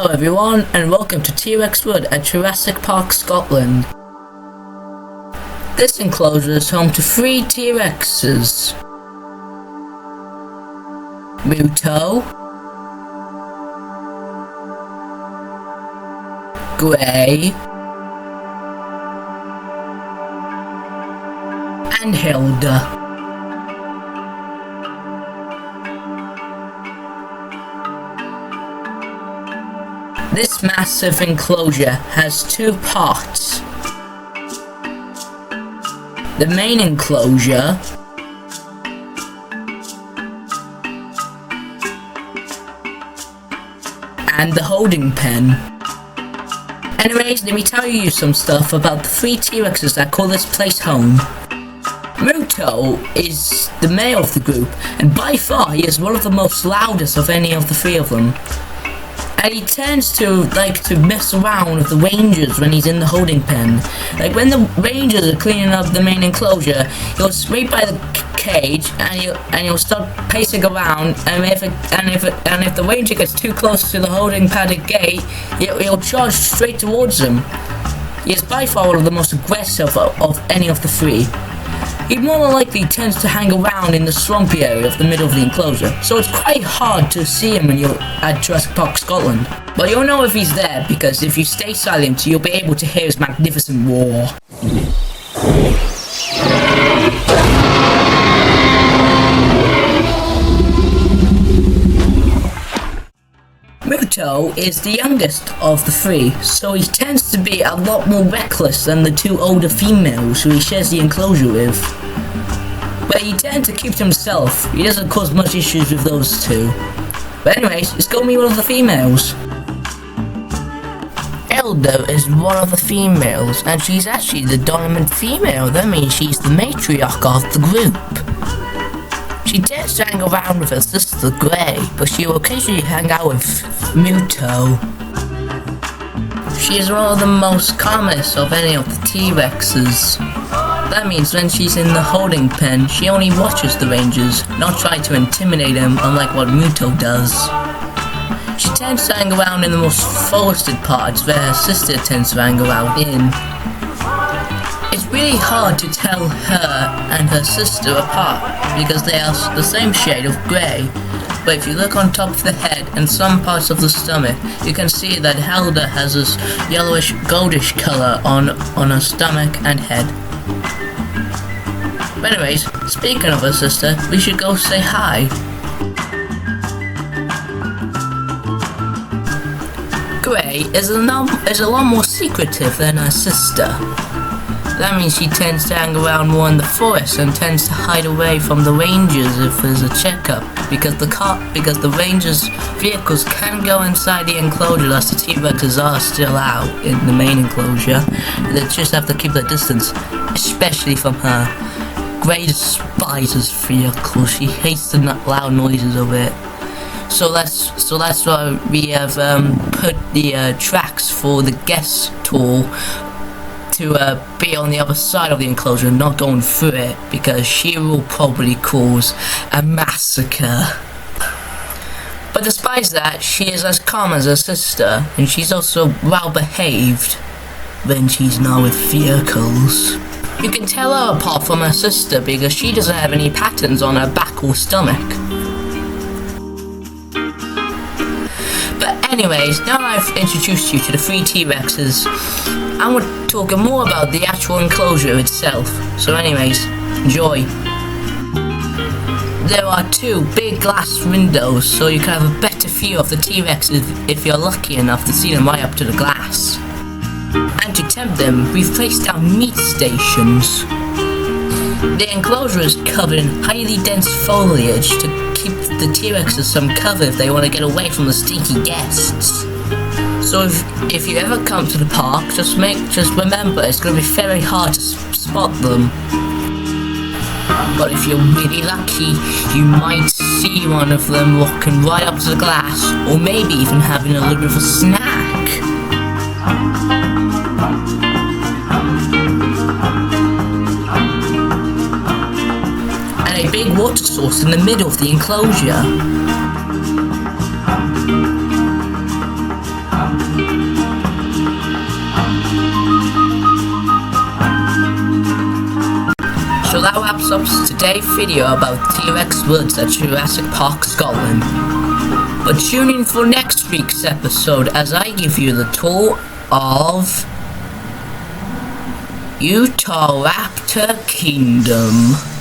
Hello everyone and welcome to T-Rex Wood at Jurassic Park, Scotland. This enclosure is home to 3 T-Rexes. Muto, Grey, and Hilda. This massive enclosure has 2 parts. The main enclosure and the holding pen. Anyways, let me tell you some stuff about the 3 T-Rexes that call this place home. Muto is the male of the group, and by far he is one of the most loudest of any of the 3 of them. And he tends to like to mess around with the rangers when he's in the holding pen. Like when the rangers are cleaning up the main enclosure, he'll straight by the cage and he'll start pacing around. And if the ranger gets too close to the holding padded gate, he'll charge straight towards him. He is by far one of the most aggressive of any of the 3. He more than likely tends to hang around in the swampy area of the middle of the enclosure, so it's quite hard to see him when you're at Jurassic Park, Scotland. But you'll know if he's there, because if you stay silent, you'll be able to hear his magnificent roar. Muto is the youngest of the 3, so he tends to be a lot more reckless than the 2 older females who he shares the enclosure with. But he tends to keep to himself. He doesn't cause much issues with those 2. But anyways, let's go meet one of the females. Elder is one of the females, and she's actually the dominant female. That means she's the matriarch of the group. She tends to hang around with her sister Grey, but she will occasionally hang out with Muto. She is one of the most calmest of any of the T-Rexes. That means when she's in the holding pen, she only watches the rangers, not try to intimidate them unlike what Muto does. She tends to hang around in the most forested parts where her sister tends to hang around in. It's really hard to tell her and her sister apart because they are the same shade of grey. But if you look on top of the head and some parts of the stomach, you can see that Hilda has this yellowish goldish colour on her stomach and head. But anyways, speaking of her sister, we should go say hi. Grey is a lot more secretive than her sister. That means she tends to hang around more in the forest and tends to hide away from the rangers if there's a checkup, because the rangers' vehicles can go inside the enclosure as the T-Rexes are still out in the main enclosure. They just have to keep their distance, especially from her. Grey despises vehicles. She hates the loud noises of it. So that's why we have put the tracks for the guest tour to be on the other side of the enclosure, not going through it, because she will probably cause a massacre. But despite that, she is as calm as her sister, and she's also well behaved when she's not with vehicles. You can tell her apart from her sister because she doesn't have any patterns on her back or stomach. But anyways, now I've introduced you to the 3 T-Rexes, I want to talk more about the actual enclosure itself. So anyways, enjoy. There are 2 big glass windows, so you can have a better view of the T-Rexes if you're lucky enough to see them right up to the glass. And to tempt them, we've placed down meat stations. The enclosure is covered in highly dense foliage to keep the T-Rexes some cover if they want to get away from the stinky guests. So if you ever come to the park, just remember it's going to be very hard to spot them. But if you're really lucky, you might see one of them walking right up to the glass, or maybe even having a little bit of a snack. And a big water source in the middle of the enclosure. wraps up today's video about T-Rex Woods at Jurassic Park, Scotland. But tune in for next week's episode as I give you the tour of Utah Raptor Kingdom.